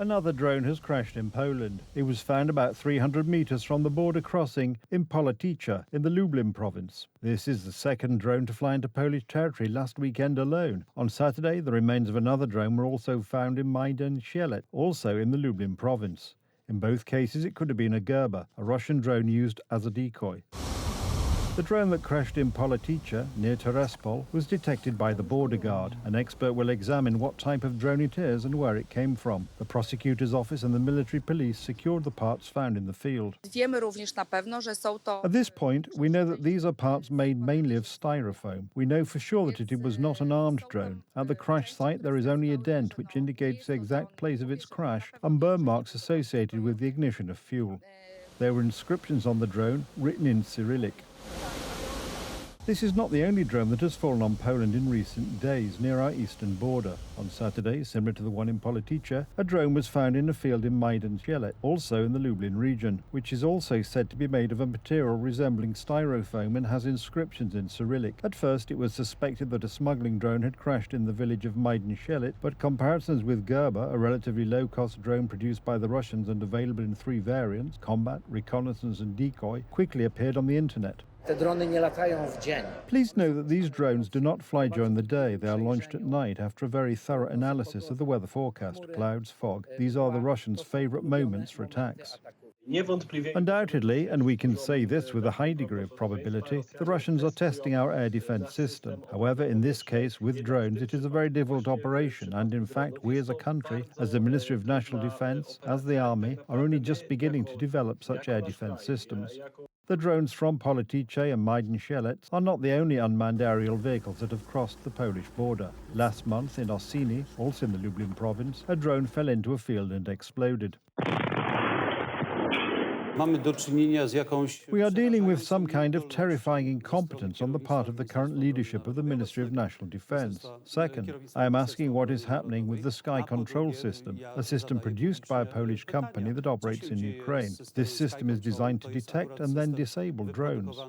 Another drone has crashed in Poland. It was found about 300 meters from the border crossing in Politica in the Lublin province. This is the second drone to fly into Polish territory last weekend alone. On Saturday, the remains of another drone were also found in Majdan-Sielet, also in the Lublin province. In both cases, it could have been a Gerber, a Russian drone used as a decoy. The drone that crashed in Politica, near Tiraspol, was detected by the border guard. An expert will examine what type of drone it is and where it came from. The prosecutor's office and the military police secured the parts found in the field. At this point, we know that these are parts made mainly of styrofoam. We know for sure that it was not an armed drone. At the crash site, there is only a dent which indicates the exact place of its crash and burn marks associated with the ignition of fuel. There were inscriptions on the drone written in Cyrillic. This is not the only drone that has fallen on Poland in recent days near our eastern border. On Saturday, similar to the one in Politica, a drone was found in a field in Majdan-Sielet, also in the Lublin region, which is also said to be made of a material resembling styrofoam and has inscriptions in Cyrillic. At first, it was suspected that a smuggling drone had crashed in the village of Majdan-Sielet, but comparisons with Gerber, a relatively low-cost drone produced by the Russians and available in 3 variants, combat, reconnaissance and decoy, quickly appeared on the internet. Please know that these drones do not fly during the day. They are launched at night after a very thorough analysis of the weather forecast, clouds, fog. These are the Russians' favorite moments for attacks. Undoubtedly, and we can say this with a high degree of probability, the Russians are testing our air defense system. However, in this case, with drones, it is a very difficult operation, and in fact, we as a country, as the Ministry of National Defense, as the Army, are only just beginning to develop such air defense systems. The drones from Politica and Majdan-Sielet are not the only unmanned aerial vehicles that have crossed the Polish border. Last month in Ossini, also in the Lublin province, a drone fell into a field and exploded. We are dealing with some kind of terrifying incompetence on the part of the current leadership of the Ministry of National Defense. Second, I am asking what is happening with the Sky Control System, a system produced by a Polish company that operates in Ukraine. This system is designed to detect and then disable drones.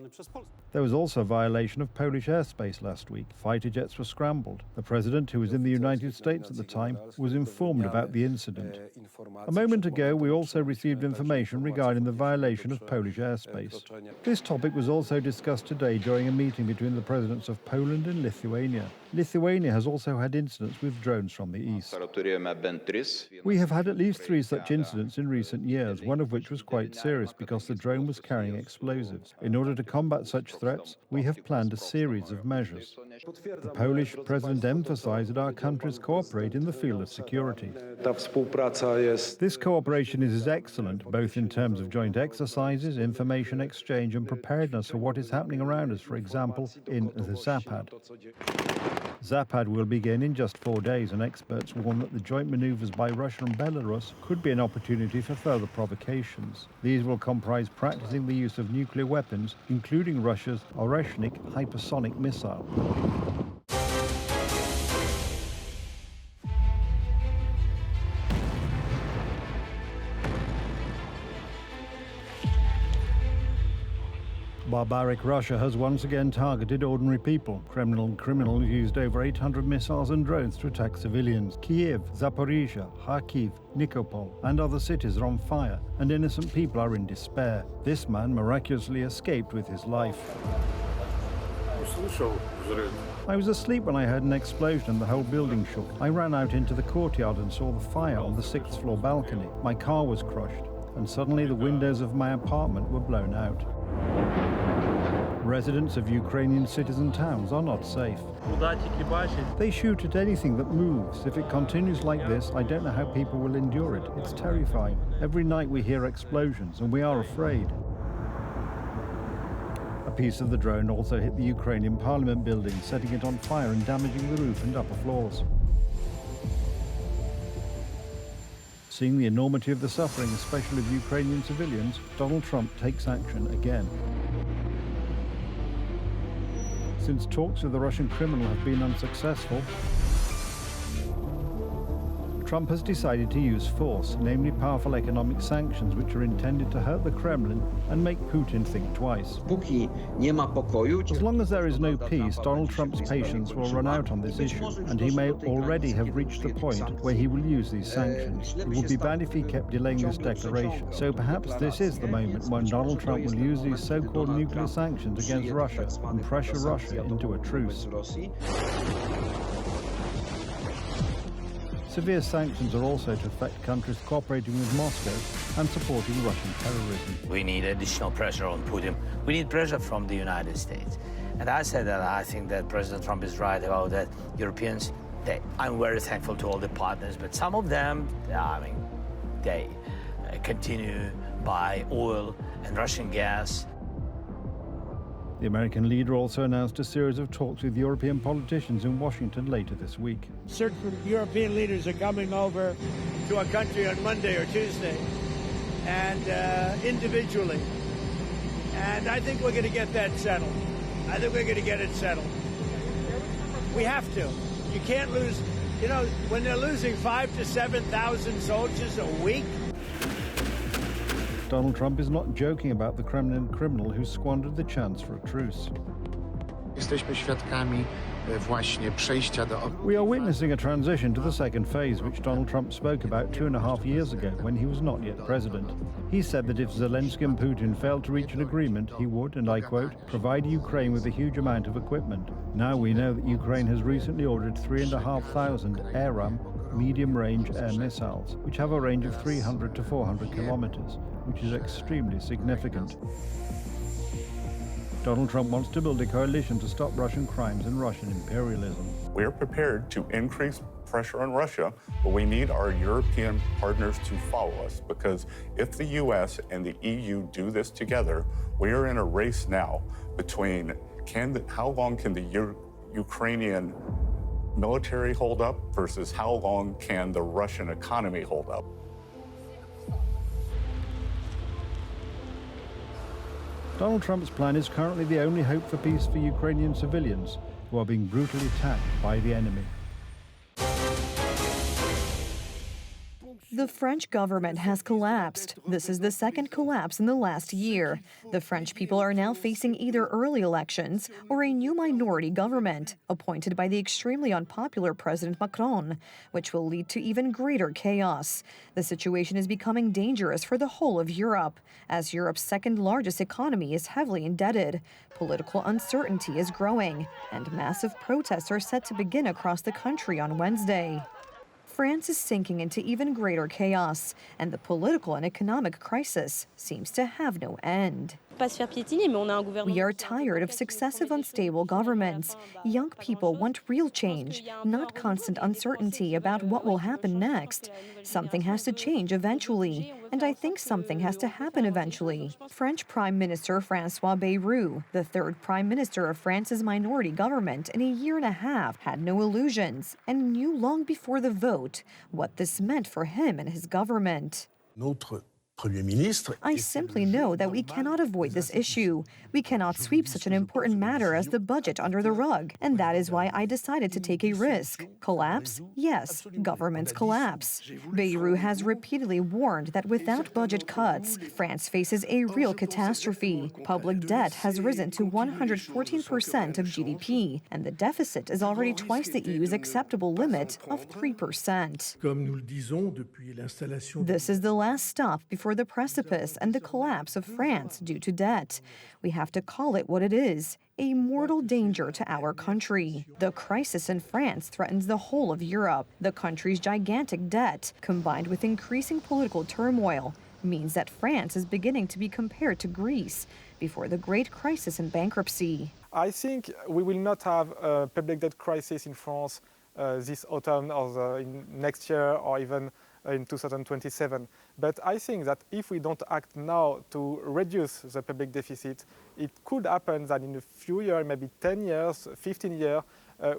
There was also a violation of Polish airspace last week. Fighter jets were scrambled. The president, who was in the United States at the time, was informed about the incident. A moment ago, we also received information regarding the violation of Polish airspace. This topic was also discussed today during a meeting between the presidents of Poland and Lithuania. Lithuania has also had incidents with drones from the east. We have had at least 3 such incidents in recent years, one of which was quite serious because the drone was carrying explosives. In order to combat such threats, we have planned a series of measures. The Polish president emphasized that our countries cooperate in the field of security. This cooperation is excellent, both in terms of joint exercises, information exchange and preparedness for what is happening around us, for example, in the Zapad. Zapad will begin in just 4 days, and experts warn that the joint maneuvers by Russia and Belarus could be an opportunity for further provocations. These will comprise practicing the use of nuclear weapons, including Russia's Oreshnik hypersonic missile. Barbaric Russia has once again targeted ordinary people. Criminals used over 800 missiles and drones to attack civilians. Kiev, Zaporizhia, Kharkiv, Nikopol and other cities are on fire, and innocent people are in despair. This man miraculously escaped with his life. I was asleep when I heard an explosion and the whole building shook. I ran out into the courtyard and saw the fire on the 6th floor balcony. My car was crushed, and suddenly the windows of my apartment were blown out. Residents of Ukrainian cities and towns are not safe. They shoot at anything that moves. If it continues like this, I don't know how people will endure it. It's terrifying. Every night we hear explosions and we are afraid. A piece of the drone also hit the Ukrainian parliament building, setting it on fire and damaging the roof and upper floors. Seeing the enormity of the suffering, especially of Ukrainian civilians, Donald Trump takes action again. Since talks with the Russian criminal have been unsuccessful, Trump has decided to use force, namely powerful economic sanctions which are intended to hurt the Kremlin and make Putin think twice. As long as there is no peace, Donald Trump's patience will run out on this issue, and he may already have reached the point where he will use these sanctions. It would be bad if he kept delaying this declaration, so perhaps this is the moment when Donald Trump will use these so-called nuclear sanctions against Russia and pressure Russia into a truce. Severe sanctions are also to affect countries cooperating with Moscow and supporting Russian terrorism. We need additional pressure on Putin. We need pressure from the United States. And I said that I think that President Trump is right about that. Europeans, I'm very thankful to all the partners, but some of them, they continue buy oil and Russian gas. The American leader also announced a series of talks with European politicians in Washington later this week. Certain European leaders are coming over to our country on Monday or Tuesday, and individually. And I think we're going to get that settled. I think we're going to get it settled. We have to. You can't lose, when they're losing 5,000 to 7,000 soldiers a week. Donald Trump is not joking about the Kremlin criminal who squandered the chance for a truce. We are witnessing a transition to the second phase, which Donald Trump spoke about 2.5 years ago when he was not yet president. He said that if Zelensky and Putin failed to reach an agreement, he would, and I quote, provide Ukraine with a huge amount of equipment. Now we know that Ukraine has recently ordered 3,500 ARAM medium-range air missiles, which have a range of 300 to 400 kilometers, which is extremely significant. Donald Trump wants to build a coalition to stop Russian crimes and Russian imperialism. We are prepared to increase pressure on Russia, but we need our European partners to follow us, because if the US and the EU do this together, we are in a race now between how long can the Ukrainian military hold up versus how long can the Russian economy hold up. Donald Trump's plan is currently the only hope for peace for Ukrainian civilians who are being brutally attacked by the enemy. The French government has collapsed. This is the second collapse in the last year. The French people are now facing either early elections or a new minority government, appointed by the extremely unpopular President Macron, which will lead to even greater chaos. The situation is becoming dangerous for the whole of Europe, as Europe's second largest economy is heavily indebted. Political uncertainty is growing, and massive protests are set to begin across the country on Wednesday. France is sinking into even greater chaos, and the political and economic crisis seems to have no end. We are tired of successive unstable governments. Young people want real change, not constant uncertainty about what will happen next. Something has to change eventually, and I think something has to happen eventually. French Prime Minister François Bayrou, the third Prime Minister of France's minority government in a year and a half, had no illusions and knew long before the vote what this meant for him and his government. I simply know that we cannot avoid this issue. We cannot sweep such an important matter as the budget under the rug. And that is why I decided to take a risk. Collapse? Yes, governments collapse. Bayrou has repeatedly warned that without budget cuts, France faces a real catastrophe. Public debt has risen to 114% of GDP, and the deficit is already twice the EU's acceptable limit of 3%. This is the last stop before the precipice and the collapse of France due to debt. We have to call it what it is, a mortal danger to our country. The crisis in France threatens the whole of Europe. The country's gigantic debt, combined with increasing political turmoil, means that France is beginning to be compared to Greece before the great crisis and bankruptcy. I think we will not have a public debt crisis in France this autumn or in next year or even in 2027. But I think that if we don't act now to reduce the public deficit, it could happen that in a few years, maybe 10 years, 15 years,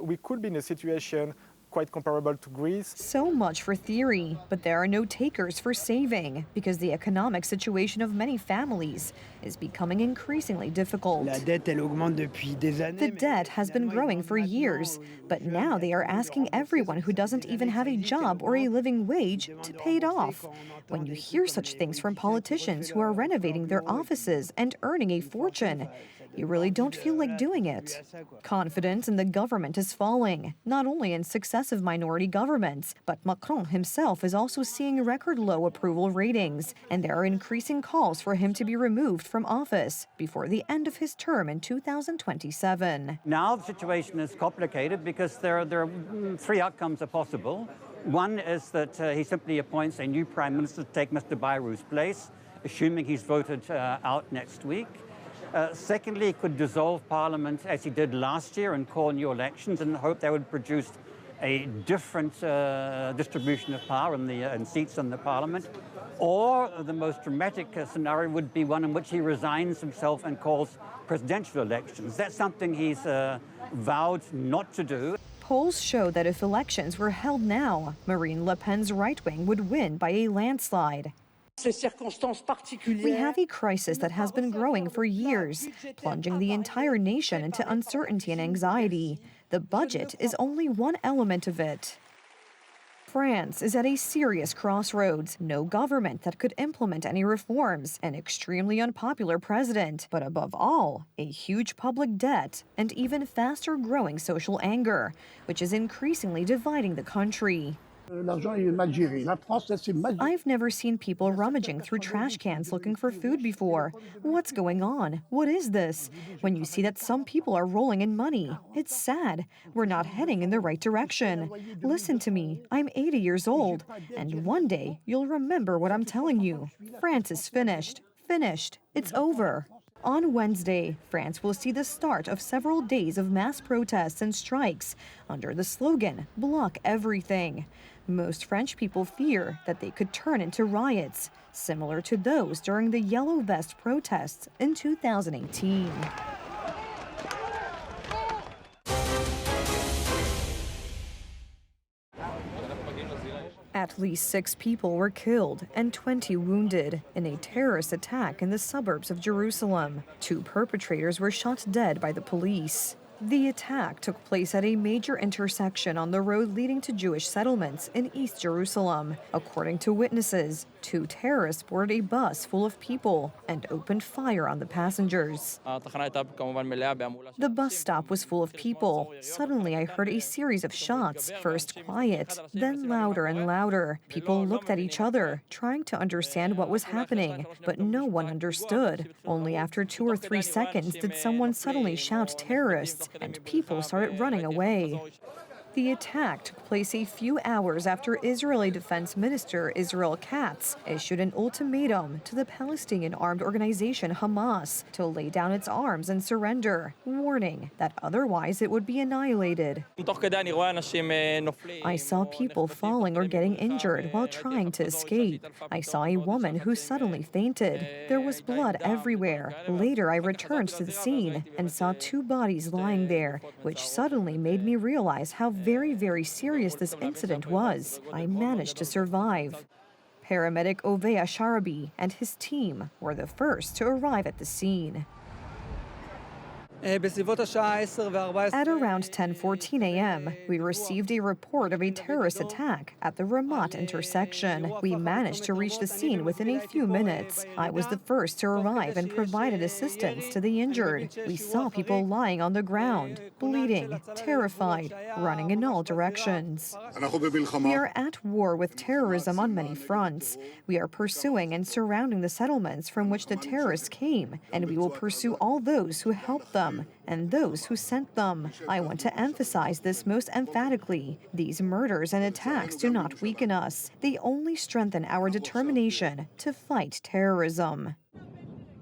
we could be in a situation quite comparable to Greece. So much for theory, but there are no takers for saving because the economic situation of many families is becoming increasingly difficult. The debt has been growing for years, but now they are asking everyone who doesn't even have a job or a living wage to pay it off. When you hear such things from politicians who are renovating their offices and earning a fortune, you really don't feel like doing it. Confidence in the government is falling, not only in successive minority governments, but Macron himself is also seeing record low approval ratings, and there are increasing calls for him to be removed from office before the end of his term in 2027. Now the situation is complicated because there are three outcomes are possible. One is that he simply appoints a new prime minister to take Mr. Bayrou's place, assuming he's voted out next week. Secondly, he could dissolve Parliament as he did last year and call new elections and hope that would produce a different distribution of power and seats in the Parliament. Or the most dramatic scenario would be one in which he resigns himself and calls presidential elections. That's something he's vowed not to do. Polls show that if elections were held now, Marine Le Pen's right wing would win by a landslide. We have a crisis that has been growing for years, plunging the entire nation into uncertainty and anxiety. The budget is only one element of it. France is at a serious crossroads. No government that could implement any reforms, an extremely unpopular president, but above all, a huge public debt and even faster growing social anger, which is increasingly dividing the country. I've never seen people rummaging through trash cans looking for food before. What's going on? What is this? When you see that some people are rolling in money, it's sad. We're not heading in the right direction. Listen to me. I'm 80 years old, and one day you'll remember what I'm telling you. France is finished. Finished. It's over. On Wednesday, France will see the start of several days of mass protests and strikes under the slogan, "Block everything." Most French people fear that they could turn into riots, similar to those during the Yellow Vest protests in 2018. At least 6 people were killed and 20 wounded in a terrorist attack in the suburbs of Jerusalem. 2 perpetrators were shot dead by the police. The attack took place at a major intersection on the road leading to Jewish settlements in East Jerusalem. According to witnesses, 2 terrorists boarded a bus full of people and opened fire on the passengers. The bus stop was full of people. Suddenly, I heard a series of shots, first quiet, then louder and louder. People looked at each other, trying to understand what was happening, but no one understood. Only after 2 or 3 seconds did someone suddenly shout terrorists, and people started running away. The attack took place a few hours after Israeli Defense Minister Israel Katz issued an ultimatum to the Palestinian armed organization Hamas to lay down its arms and surrender, warning that otherwise it would be annihilated. I saw people falling or getting injured while trying to escape. I saw a woman who suddenly fainted. There was blood everywhere. Later, I returned to the scene and saw 2 bodies lying there, which suddenly made me realize how very, very serious this incident was. I managed to survive. Paramedic Ovea Sharabi and his team were the first to arrive at the scene. At around 10:14 a.m., we received a report of a terrorist attack at the Ramat intersection. We managed to reach the scene within a few minutes. I was the first to arrive and provided assistance to the injured. We saw people lying on the ground, bleeding, terrified, running in all directions. We are at war with terrorism on many fronts. We are pursuing and surrounding the settlements from which the terrorists came, and we will pursue all those who helped them and those who sent them. I want to emphasize this most emphatically. These murders and attacks do not weaken us. They only strengthen our determination to fight terrorism.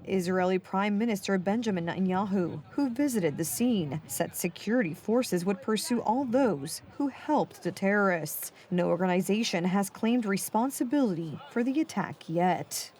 Israeli Prime Minister Benjamin Netanyahu, who visited the scene, said security forces would pursue all those who helped the terrorists. No organization has claimed responsibility for the attack yet.